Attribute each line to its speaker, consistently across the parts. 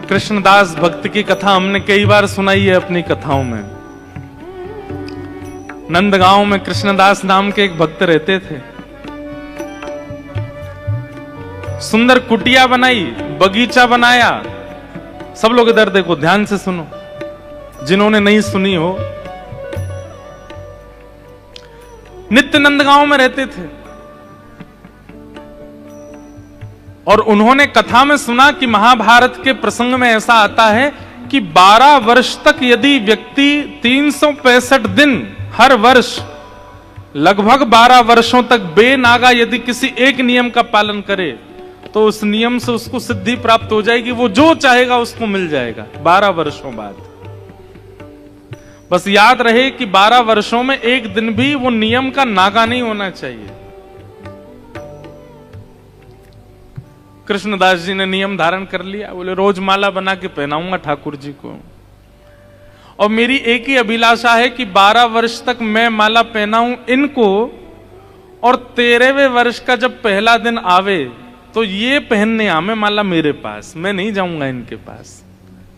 Speaker 1: कृष्णदास भक्त की कथा हमने कई बार सुनाई है अपनी कथाओं में। नंदगांव में कृष्णदास नाम के एक भक्त रहते थे। सुंदर कुटिया बनाई, बगीचा बनाया। सब लोग इधर देखो, ध्यान से सुनो, जिन्होंने नहीं सुनी हो। नित्य नंदगांव में रहते थे और उन्होंने कथा में सुना कि महाभारत के प्रसंग में ऐसा आता है कि 12 वर्ष तक यदि व्यक्ति 365 दिन हर वर्ष लगभग 12 वर्षों तक बेनागा यदि किसी एक नियम का पालन करे तो उस नियम से उसको सिद्धि प्राप्त हो जाएगी। वो जो चाहेगा उसको मिल जाएगा 12 वर्षों बाद। बस याद रहे कि 12 वर्षों में एक दिन भी वो नियम का नागा नहीं होना चाहिए। कृष्णदास जी ने नियम धारण कर लिया। बोले रोज माला बना के पहनाऊंगा ठाकुर जी को, और मेरी एक ही अभिलाषा है कि 12 वर्ष तक मैं माला पहनाऊं इनको, और 13वें वर्ष का जब पहला दिन आवे तो ये पहनने आवे माला मेरे पास, मैं नहीं जाऊंगा इनके पास।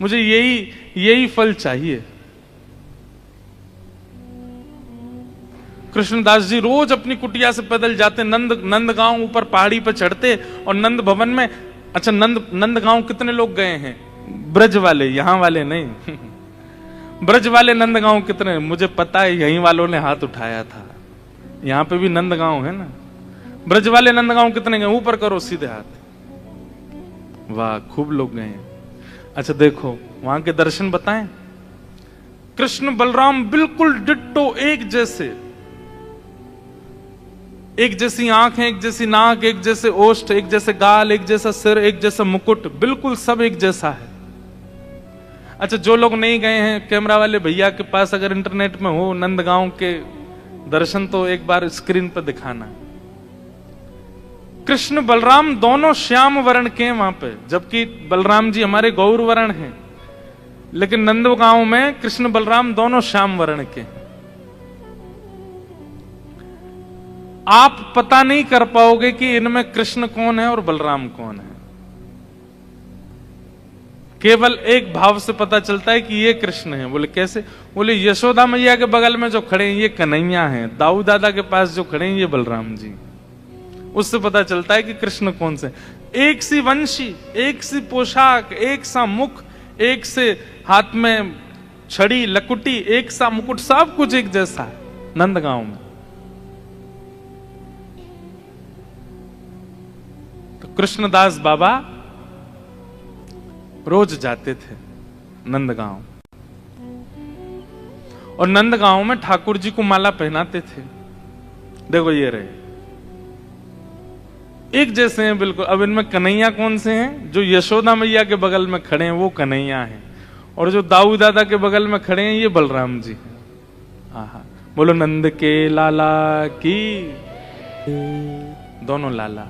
Speaker 1: मुझे यही फल चाहिए। कृष्णदास जी रोज अपनी कुटिया से पैदल जाते, नंदगांव ऊपर पहाड़ी पर चढ़ते और नंद भवन में। अच्छा, नंदगांव कितने लोग गए हैं? ब्रज वाले, यहां वाले नहीं। ब्रज वाले नंदगांव कितने? मुझे पता है, यहीं वालों ने हाथ उठाया था। यहां पे भी नंदगांव है ना। ब्रज वाले नंदगांव कितने गए? ऊपर करो सीधे हाथ। वाह, खूब लोग गए हैं। अच्छा देखो, वहां के दर्शन बताएं। कृष्ण बलराम बिल्कुल डिट्टो, एक जैसे, एक जैसी आंखें, एक जैसी नाक, एक जैसे ओष्ठ, एक जैसे गाल, एक जैसा सिर, एक जैसा मुकुट, बिल्कुल सब एक जैसा है। अच्छा, जो लोग नहीं गए हैं, कैमरा वाले भैया के पास अगर इंटरनेट में हो नंदगांव के दर्शन तो एक बार स्क्रीन पर दिखाना। कृष्ण बलराम दोनों श्याम वर्ण के हैं वहां पे, जबकि बलराम जी हमारे गौर वर्ण हैं, लेकिन नंदगांव में कृष्ण बलराम दोनों श्याम वर्ण के हैं। आप पता नहीं कर पाओगे कि इनमें कृष्ण कौन है और बलराम कौन है। केवल एक भाव से पता चलता है कि ये कृष्ण है। बोले कैसे? बोले यशोदा मैया के बगल में जो खड़े हैं ये कन्हैया हैं, दाऊ दादा के पास जो खड़े हैं ये बलराम जी। उससे पता चलता है कि कृष्ण कौन से। एक सी वंशी, एक सी पोशाक, एक सा मुख, एक से हाथ में छड़ी लकुटी, एक सा मुकुट, सब कुछ एक जैसा है नंदगांव में। कृष्णदास बाबा रोज जाते थे नंदगांव, और नंदगांव में ठाकुर जी को माला पहनाते थे। देखो ये रहे, एक जैसे हैं बिल्कुल। अब इनमें कन्हैया कौन से हैं? जो यशोदा मैया के बगल में खड़े हैं वो कन्हैया हैं, और जो दाऊ दादा के बगल में खड़े हैं ये बलराम जी हैं। आहा, बोलो नंद के लाला की। दोनों लाला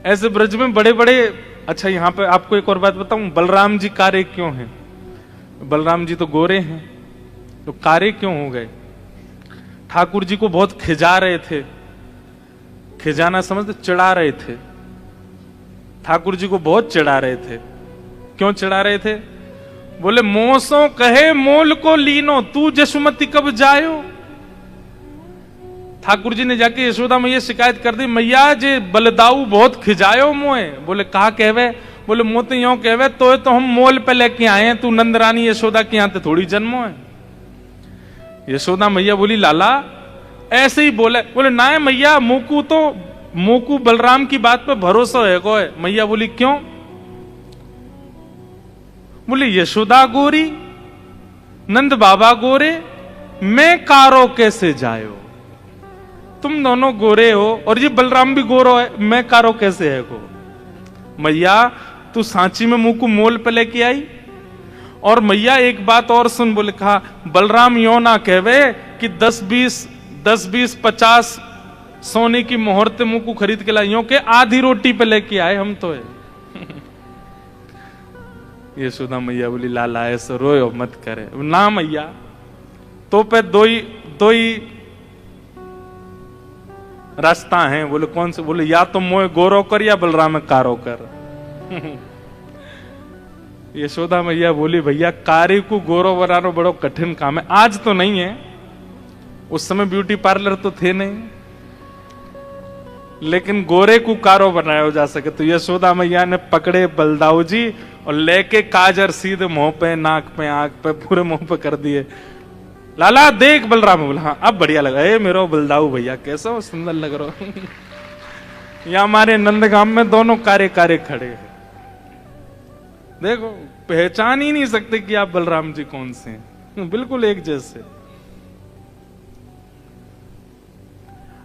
Speaker 1: ऐसे ब्रज में बड़े बड़े। अच्छा, यहां पे आपको एक और बात बताऊं, बलराम जी कारे क्यों हैं? बलराम जी तो गोरे हैं, तो कारे क्यों हो गए? ठाकुर जी को बहुत खिजा रहे थे। खिजाना समझते? चिढ़ा रहे थे। ठाकुर जी को बहुत चिढ़ा रहे थे। क्यों चिढ़ा रहे थे? बोले मोसो कहे मोल को लीनो, तू जसुमती कब जायो। ठाकुर जी ने जाके यशोदा मैया शिकायत कर दी, मैया जे बलदाऊ बहुत खिजायो मोए। बोले कहा कहवे? बोले मोते यो कहवे तो हम मोल पे लेके आए हैं, तू नंदरानी यशोदा के यहां थोड़ी जन्मो है। यशोदा मैया बोली लाला ऐसे ही बोले। बोले ना है मैया, मोकू बलराम की बात पे भरोसा है को है। मैया बोली क्यों? बोले यशोदा गोरी, नंद बाबा गोरे, मैं कारो कैसे जायो। तुम दोनों गोरे हो और ये बलराम भी गोरो है, मैं कारो कैसे है को। मैया तू सांची में मुंह को मोल पे लेके आई। और मैया एक बात और सुन। बोले कहा बलराम यो ना कहवे कि 10-20 50 सोने की मोहरते मुंह को खरीद के लाइयों के आधी रोटी पे लेके आए हम तो है। यशोदा मैया बोली लाला ऐसे रोयो मत करे ना मैया, तो पे दो ही रास्ता है। बोले कौन से? बोले या तो मोए गोरो कर या बलराम कारो कर। यशोदा मैया बोली, भैया कार्य को गोरो बनाना बड़ो कठिन काम है। आज तो नहीं है, उस समय ब्यूटी पार्लर तो थे नहीं, लेकिन गोरे को कारो बनाया जा सके। तो यशोदा मैया ने पकड़े बलदाऊ जी और लेके काजर सीधे मुंह पे, नाक पे, आंख पे, पूरे मुंह पे कर दिए। लाला देख बलराम। बोला हाँ अब बढ़िया लगा। ए मेरो बलदाऊ भैया कैसा सुंदर लग रहा हो। यहाँ हमारे नंदगाम में दोनों कार्य खड़े हैं, देखो पहचान ही नहीं सकते कि आप बलराम जी कौन से हैं, बिल्कुल एक जैसे।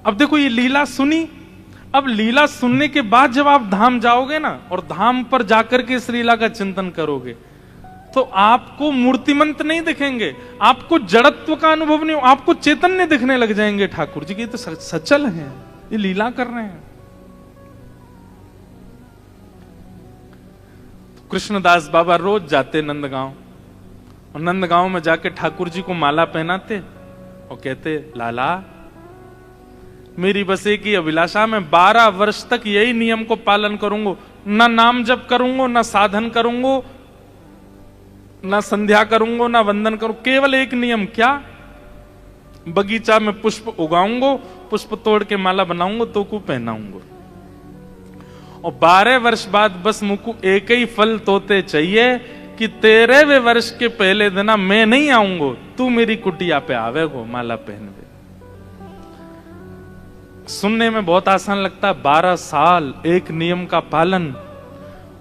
Speaker 1: अब देखो ये लीला सुनी। अब लीला सुनने के बाद जब आप धाम जाओगे ना, और धाम पर जाकर के इस लीला का चिंतन करोगे, तो आपको मूर्तिमंत नहीं दिखेंगे, आपको जड़त्व का अनुभव नहीं, आपको चैतन्य दिखने लग जाएंगे। ठाकुर जी की तो सचल हैं, ये लीला कर रहे हैं। तो कृष्णदास बाबा रोज जाते नंदगांव, और नंदगांव में जाके ठाकुर जी को माला पहनाते और कहते, लाला मेरी बस एक ही अभिलाषा, मैं 12 वर्ष तक यही नियम को पालन करूंगा, ना नाम जप करूंगा, ना साधन करूंगा, ना संध्या करूंगा, ना वंदन करूंगा, केवल एक नियम। क्या? बगीचा में पुष्प उगाऊंगा, पुष्प तोड़ के माला बनाऊंगा, तो को पहनाऊंगा, और 12 वर्ष बाद बस मुझको एक ही फल तोते चाहिए कि 13वें वर्ष के पहले दिन मैं नहीं आऊंगा, तू मेरी कुटिया पे आवेगो माला पहनवे। सुनने में बहुत आसान लगता है, 12 साल एक नियम का पालन,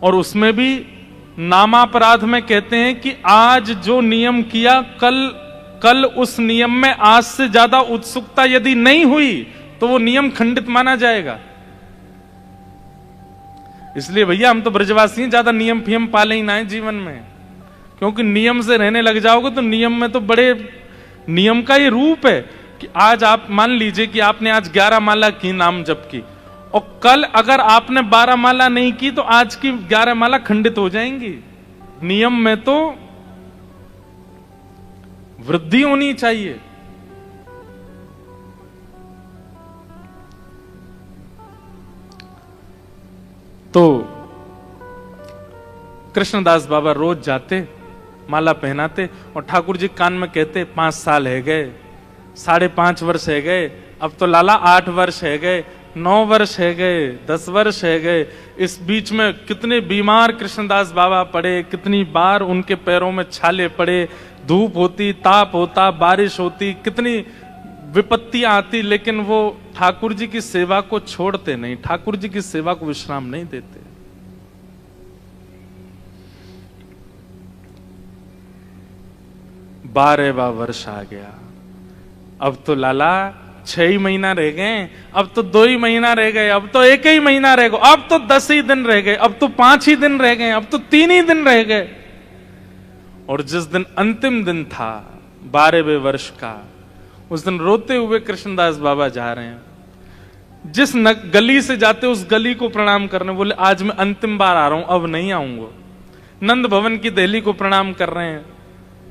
Speaker 1: और उसमें भी नामापराध में कहते हैं कि आज जो नियम किया, कल उस नियम में आज से ज्यादा उत्सुकता यदि नहीं हुई तो वो नियम खंडित माना जाएगा। इसलिए भैया हम तो ब्रजवासी हैं, ज्यादा नियम फियम पाले ही ना है जीवन में, क्योंकि नियम से रहने लग जाओगे तो नियम में तो बड़े, नियम का ये रूप है कि आज आप मान लीजिए कि आपने आज 11 माला की, नाम जप की, और कल अगर आपने 12 माला नहीं की तो आज की 11 माला खंडित हो जाएंगी। नियम में तो वृद्धि होनी चाहिए। तो कृष्णदास बाबा रोज जाते, माला पहनाते, और ठाकुर जी कान में कहते, 5 साल है गए, 5.5 वर्ष है गए, अब तो लाला 8 वर्ष है गए, 9 वर्ष है गए, 10 वर्ष है गए। इस बीच में कितने बीमार कृष्णदास बाबा पड़े, कितनी बार उनके पैरों में छाले पड़े, धूप होती, ताप होता, बारिश होती, कितनी विपत्तियां आती, लेकिन वो ठाकुर जी की सेवा को छोड़ते नहीं, ठाकुर जी की सेवा को विश्राम नहीं देते। 12वां वर्ष आ गया, अब तो लाला 6 ही महीना रह गए, अब तो 2 ही महीना रह गए, अब तो 1 ही महीना रह गया, अब तो 10 ही दिन रह गए, अब तो 5 ही दिन रह गए, अब तो 3 ही दिन रह गए। और जिस दिन अंतिम दिन था 12वें वर्ष का, उस दिन रोते हुए कृष्णदास बाबा जा रहे हैं, जिस गली से जाते उस गली को प्रणाम करने, बोले आज मैं अंतिम बार आ रहा हूं, अब नहीं आऊंगा। नंद भवन की दहली को प्रणाम कर रहे हैं,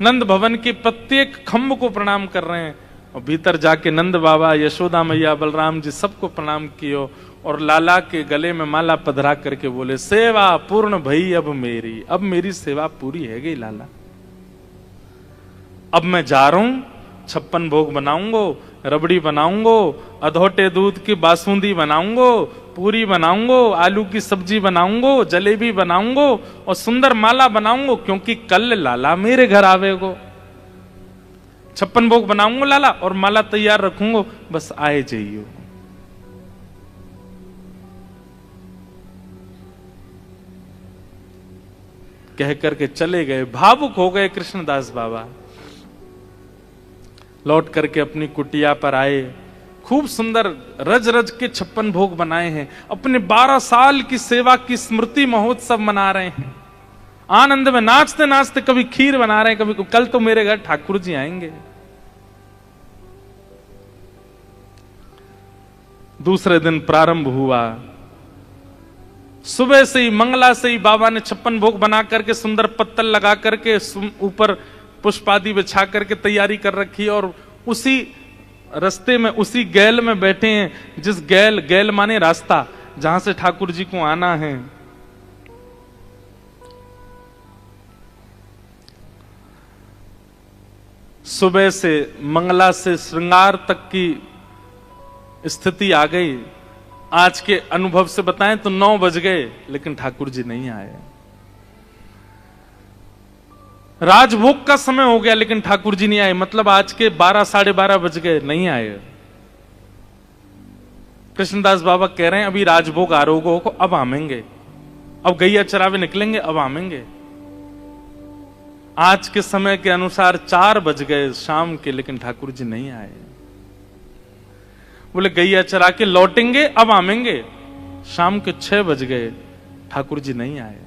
Speaker 1: नंद भवन के प्रत्येक खंभ को प्रणाम कर रहे हैं, और भीतर जाके नंद बाबा, यशोदा मैया, बलराम जी सबको प्रणाम कियो, और लाला के गले में माला पधरा करके बोले, सेवा पूर्ण भई अब मेरी, अब मेरी सेवा पूरी है गई लाला, अब मैं जा रहा हूं, 56 भोग बनाऊंगो, रबड़ी बनाऊंगो, अधोटे दूध की बासुंदी बनाऊंगो, पूरी बनाऊंगो, आलू की सब्जी बनाऊंगो, जलेबी बनाऊंगो, और सुंदर माला बनाऊंगो, क्योंकि कल लाला मेरे घर आवेगो। 56 भोग बनाऊंगो लाला, और माला तैयार रखूंगो, बस आए जाइयो। कह करके चले गए, भावुक हो गए कृष्णदास बाबा। लौट करके अपनी कुटिया पर आए, खूब सुंदर रज रज के 56 भोग बनाए हैं, अपने 12 साल की सेवा की स्मृति महोत्सव मना रहे हैं, आनंद में नाचते नाचते, कभी खीर बना रहे हैं, कभी कल तो मेरे घर ठाकुर जी आएंगे। दूसरे दिन प्रारंभ हुआ, सुबह से ही, मंगला से ही बाबा ने 56 भोग बना करके, सुंदर पत्तल लगा करके, ऊपर पुष्प आदि बिछा करके तैयारी कर रखी, और उसी रास्ते में, उसी गैल में बैठे हैं, जिस गैल माने रास्ता, जहां से ठाकुर जी को आना है। सुबह से मंगला से श्रृंगार तक की स्थिति आ गई। आज के अनुभव से बताएं तो 9 बज गए, लेकिन ठाकुर जी नहीं आए। राजभोग का समय हो गया, लेकिन ठाकुर जी नहीं आए। मतलब आज के 12 साढ़े 12 बज गए, नहीं आए। कृष्णदास बाबा कह रहे हैं अभी राजभोग आरोगों को अब आमेंगे, अब गैया चरावे निकलेंगे, अब आमेंगे। आज के समय के अनुसार 4 बज गए शाम के, लेकिन ठाकुर जी नहीं आए। बोले गैया चरा के लौटेंगे, अब आमेंगे। शाम के 6 बज गए, ठाकुर जी नहीं आए।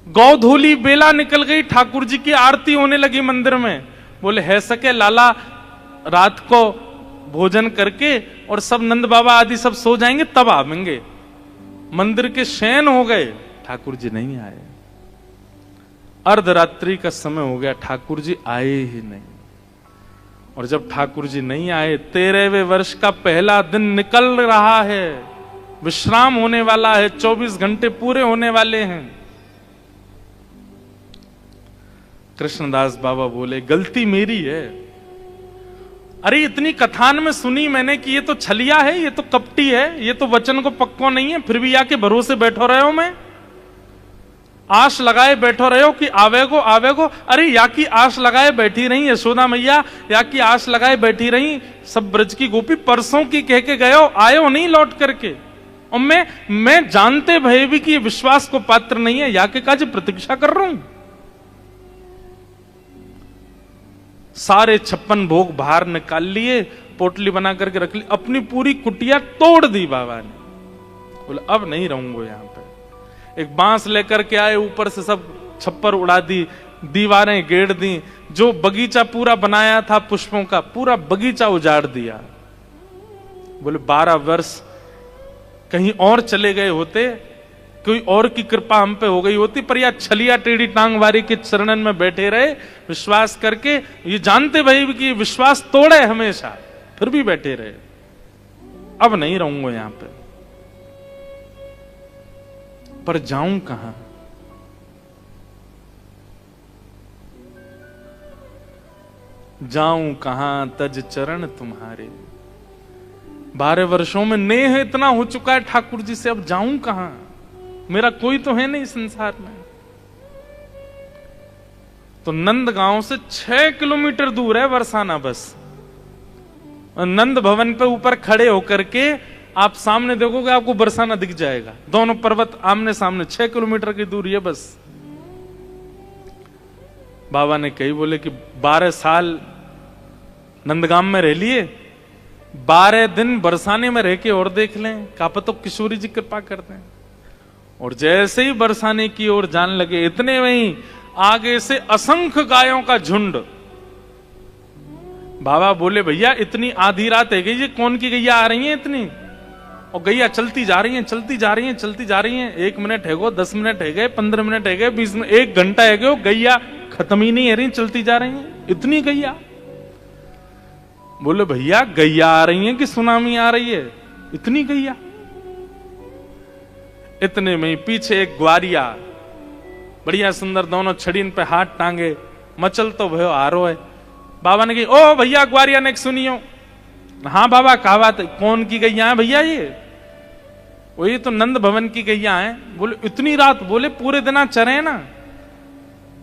Speaker 1: गौधूली बेला निकल गई, ठाकुर जी की आरती होने लगी मंदिर में। बोले है सके लाला रात को भोजन करके और सब नंद बाबा आदि सब सो जाएंगे, तब आवेंगे। मंदिर के शयन हो गए, ठाकुर जी नहीं आए। अर्धरात्रि का समय हो गया, ठाकुर जी आए ही नहीं। और जब ठाकुर जी नहीं आए, 13वें वर्ष का पहला दिन निकल रहा है, विश्राम होने वाला है, 24 घंटे पूरे होने वाले हैं। कृष्णदास बाबा बोले गलती मेरी है। अरे इतनी कथान में सुनी मैंने कि ये तो छलिया है, ये तो कपटी है, ये तो वचन को पक्को नहीं है, फिर भी या के भरोसे बैठो रहे हो। मैं आश लगाए बैठो रहे हो कि आवेगो आवेगो। अरे या की आश लगाए बैठी रही यशोदा मैया, या की आश लगाए बैठी रही सब ब्रज की गोपी। परसों की कह के गए हो, आए हो नहीं लौट करके। और मैं जानते भय भी कि ये विश्वास को पात्र नहीं है, या के काज प्रतीक्षा कर रहा हूं। सारे 56 भोग बाहर निकाल लिए, पोटली बना करके रख ली, अपनी पूरी कुटिया तोड़ दी बाबा ने। बोले अब नहीं रहूंगा यहां पे। एक बांस लेकर के आए, ऊपर से सब छप्पर उड़ा दी, दीवारें गेड़ दी। जो बगीचा पूरा बनाया था पुष्पों का, पूरा बगीचा उजाड़ दिया। बोले 12 वर्ष कहीं और चले गए होते, कोई और की कृपा हम पे हो गई होती, पर या छलिया टेढ़ी टांग वारी के चरणन में बैठे रहे विश्वास करके। ये जानते भाई कि विश्वास तोड़े हमेशा, फिर भी बैठे रहे। अब नहीं रहूंगा यहां पे, पर जाऊं कहां? जाऊं कहां तज चरण तुम्हारे। 12 वर्षों में नेह इतना हो चुका है ठाकुर जी से, अब जाऊं कहां? मेरा कोई तो है नहीं संसार में। तो नंदगांव से 6 किलोमीटर दूर है बरसाना बस। नंद भवन पे ऊपर खड़े होकर के आप सामने देखोगे, आपको बरसाना दिख जाएगा। दोनों पर्वत आमने सामने, 6 किलोमीटर की दूरी है बस। बाबा ने कही, बोले कि 12 साल नंदगांव में रह लिए, 12 दिन बरसाने में रह के और देख लें, कापा तो किशोरी जी कृपा करते हैं। और जैसे ही बरसाने की ओर जान लगे, इतने में ही आगे से असंख्य गायों का झुंड। बाबा बोले भैया इतनी आधी रात है गई, ये कौन की गैया आ रही है इतनी? और गैया चलती जा रही हैं, चलती जा रही हैं, चलती जा रही हैं। 1 मिनट है गो, 10 मिनट है गए, 15 मिनट है गए, 20 मिनट, 1 घंटा है गए, गैया खत्म ही नहीं है रही, चलती जा रही हैं। इतनी गैया? बोले भैया गैया आ रही है कि सुनामी आ रही है? इतनी गैया? इतने में पीछे एक ग्वारिया बढ़िया सुंदर, दोनों छड़ीन पे हाथ टांगे, मचल तो भयो हारो है। बाबा ने कही, ओ भैया ग्वारिया ने सुनियो। हाँ बाबा कहा बात है? कौन की गैया है भैया ये? वही तो नंद भवन की गैया है। बोले इतनी रात? बोले पूरे दिन चरे ना,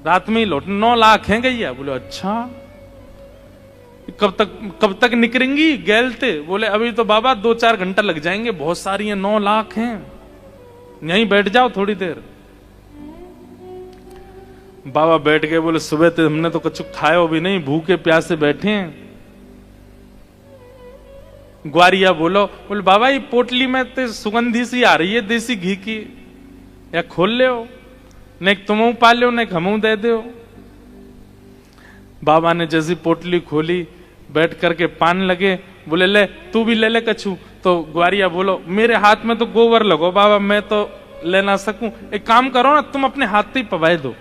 Speaker 1: रात में ही लौट। 9 लाख हैं गैया। बोले अच्छा, कब तक निकलेंगी गैलते? बोले अभी तो बाबा 2-4 घंटा लग जाएंगे, बहुत सारी हैं, 9 लाख हैं, यहीं बैठ जाओ थोड़ी देर। बाबा बैठ गए। बोले सुबह तो हमने तो कुछ खाया भी नहीं, भूखे प्यासे बैठे हैं। ग्वारिया बोले बाबा ये पोटली में तो सुगंधी सी आ रही है देसी घी की, या खोल ले हो, नहीं तुम पा लो, नहीं हमू दे दो। बाबा ने जैसी पोटली खोली, बैठ करके पान लगे। बोले ले तू भी ले ले कछु। तो ग्वारिया बोलो मेरे हाथ में तो गोबर लगो बाबा, मैं तो ले ना सकूं, एक काम करो ना तुम अपने हाथ से ही पवाए दो।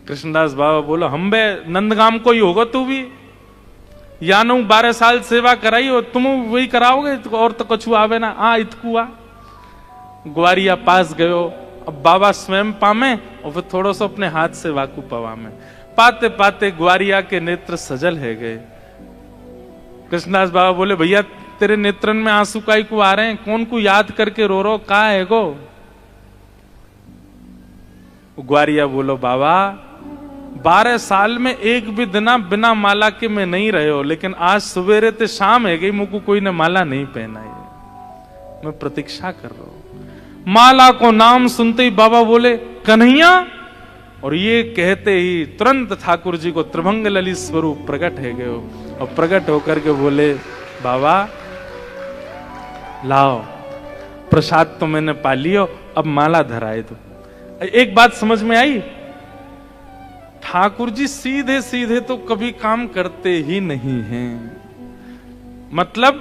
Speaker 1: कृष्णदास बाबा बोलो हम बे नंदगाम को ही होगा तू भी, या नु 12 साल सेवा कराई हो, तुम वही कराओगे और तो कछु आवे ना। आ इतकू आ। ग्वारिया पास गयो। अब बाबा स्वयं पामे और फिर थोड़ा सा अपने हाथ से वाकू पवा में। पाते पाते ग्वारिया के नेत्र सजल है गए। कृष्णदास बाबा बोले, भैया तेरे नेत्रन में आंसू काई को आ रहे हैं, कौन को याद करके रो रो, का है गो? ग्वारिया बोलो, बाबा 12 साल में एक भी दिन बिना माला के मैं नहीं रहे हो, लेकिन आज सवेरे ते शाम है गई, मुझको कोई ने माला नहीं पहना है, मैं प्रतीक्षा कर रहा हूं। माला को नाम सुनते ही बाबा बोले, कन्हैया, और ये कहते ही तुरंत ठाकुर जी को त्रिभंग ललित स्वरूप प्रकट है गए, और प्रकट होकर के बोले, बाबा लाओ प्रसाद तो मैंने पा लियो, अब माला धराए दो। एक बात समझ में आई, ठाकुर जी सीधे सीधे तो कभी काम करते ही नहीं हैं। मतलब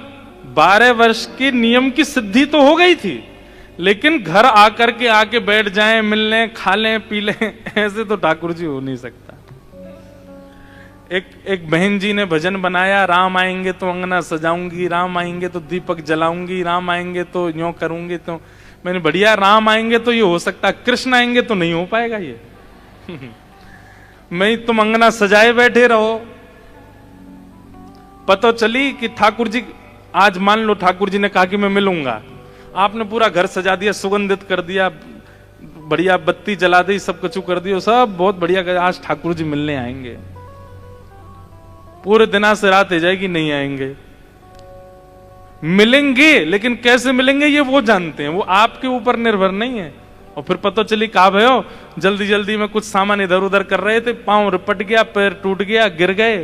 Speaker 1: 12 वर्ष के नियम की सिद्धि तो हो गई थी, लेकिन घर आकर के आके बैठ जाएं, मिल लें, खा लें, पी लें, ऐसे तो ठाकुर जी हो नहीं सकता। एक बहन जी ने भजन बनाया, राम आएंगे तो अंगना सजाऊंगी, राम आएंगे तो दीपक जलाऊंगी, राम आएंगे तो यूं करूंगी। तो मैंने, बढ़िया, राम आएंगे तो ये हो सकता, कृष्ण आएंगे तो नहीं हो पाएगा ये। मैं, तुम अंगना सजाए बैठे रहो। पता चली कि ठाकुर जी, आज मान लो ठाकुर जी ने कहा कि मैं मिलूंगा, आपने पूरा घर सजा दिया, सुगंधित कर दिया, बढ़िया बत्ती जला दी, सब कुछ कर दिया, सब बहुत बढ़िया, आज ठाकुर जी मिलने आएंगे। पूरे दिन से रात हो जाएगी, नहीं आएंगे। मिलेंगे, लेकिन कैसे मिलेंगे ये वो जानते हैं, वो आपके ऊपर निर्भर नहीं है। और फिर पता चली, कहा भयो जल्दी जल्दी में कुछ सामान इधर उधर कर रहे थे, पांव रिपट गया, पैर टूट गया, गिर गए,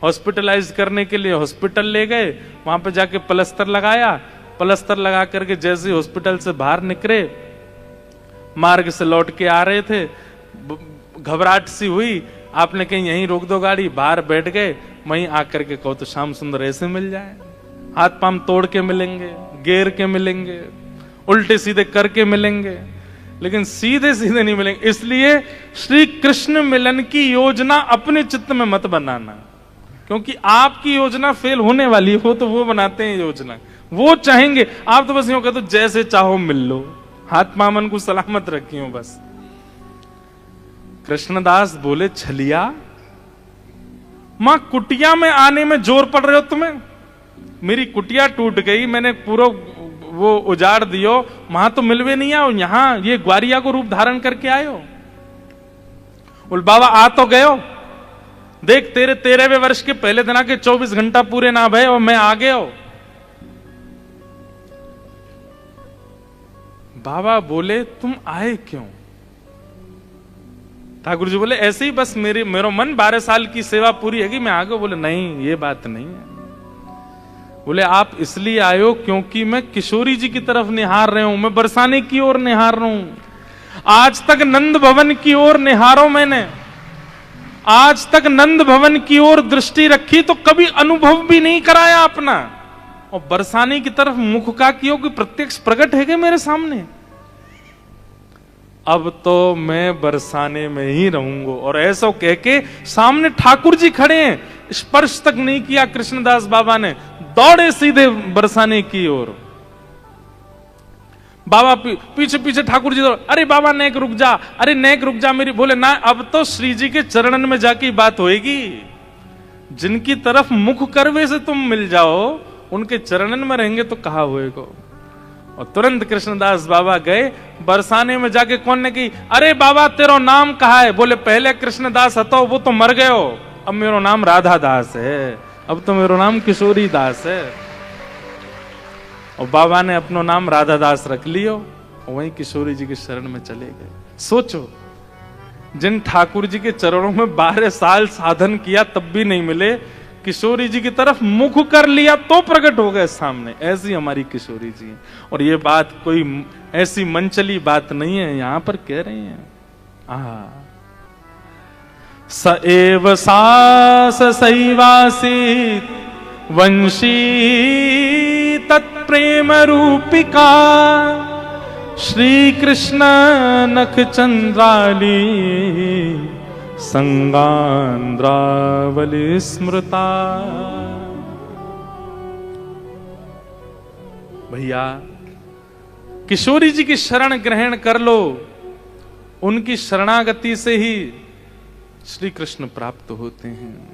Speaker 1: हॉस्पिटलाइज करने के लिए हॉस्पिटल ले गए, वहां पे जाके प्लास्टर लगाया, प्लास्टर लगा करके जैसे हॉस्पिटल से बाहर निकले, मार्ग से लौट के आ रहे थे, घबराहट सी हुई, आपने कहीं यहीं रोक दो गाड़ी, बाहर बैठ गए, वहीं आकर के कहो तो श्याम सुंदर ऐसे मिल जाए, हाथ पांव तोड़ के मिलेंगे, गेर के मिलेंगे, उल्टे सीधे करके मिलेंगे, लेकिन सीधे सीधे नहीं मिलेंगे। इसलिए श्री कृष्ण मिलन की योजना अपने चित्त में मत बनाना, क्योंकि आपकी योजना फेल होने वाली हो, तो वो बनाते हैं योजना, वो चाहेंगे, आप तो बस यूं कहते जैसे चाहो मिल लो, हाथ मामन को सलामत रखियो बस। कृष्णदास बोले, छलिया, मां कुटिया में आने में जोर पड़ रहे हो तुम्हें, मेरी कुटिया टूट गई, मैंने पूरा वो उजाड़ दियो, वहां तो मिलवे नहीं आओ, यहां ये ग्वारिया को रूप धारण करके आयो। बोल, बाबा आ तो गयो, देख तेरे 13वें वर्ष के पहले दिन के 24 घंटा पूरे ना भय और मैं आ गयो। बाबा बोले, तुम आए क्यों? ठाकुर जी बोले, ऐसे ही बस मेरा मन 12 साल की सेवा पूरी है कि मैं आ गया। बोले, नहीं ये बात नहीं है। बोले, आप इसलिए आए हो क्योंकि मैं किशोरी जी की तरफ निहार रहे हूं, मैं बरसाने की ओर निहार रहा हूं। आज तक नंद भवन की ओर निहारो मैंने, आज तक नंद भवन की ओर दृष्टि रखी तो कभी अनुभव भी नहीं कराया अपना, और बरसाने की तरफ मुख का कियो कि प्रत्यक्ष प्रकट है मेरे सामने। अब तो मैं बरसाने में ही रहूंगा। और ऐसा कह के सामने ठाकुर जी खड़े हैं, स्पर्श तक नहीं किया कृष्णदास बाबा ने, दौड़े सीधे बरसाने की ओर। बाबा पीछे पीछे ठाकुर जी, अरे बाबा नेक रुक जा, अरे नेक रुक जा मेरी। बोले, ना, अब तो श्री जी के चरणन में जाके बात होएगी, जिनकी तरफ मुख करवे से तुम मिल जाओ, उनके चरणन में रहेंगे तो कहा होएगा। और तुरंत कृष्णदास बाबा गए बरसाने में, जाके कौन ने की, अरे बाबा तेरा नाम कहा है? बोले, पहले कृष्णदास हतो, वो तो मर गयो, अब मेरा नाम राधा दास है, अब तो मेरा नाम किशोरी दास है। और बाबा ने अपना नाम राधा दास रख लियो, और वहीं किशोरी जी के शरण में चले गए। सोचो, जिन ठाकुर जी के चरणों में 12 साल साधन किया तब भी नहीं मिले, किशोरी जी की तरफ मुख कर लिया तो प्रकट हो गए सामने। ऐसी हमारी किशोरी जी। और ये बात कोई ऐसी मनचली बात नहीं है, यहां पर कह रहे हैं, स एव सास सैवासीत वंशी तत्प्रेम रूपिका श्री कृष्ण नख चंद्राली संगांद्रावली स्मृता। भैया, किशोरी जी की शरण ग्रहण कर लो, उनकी शरणागति से ही श्री कृष्ण प्राप्त होते हैं।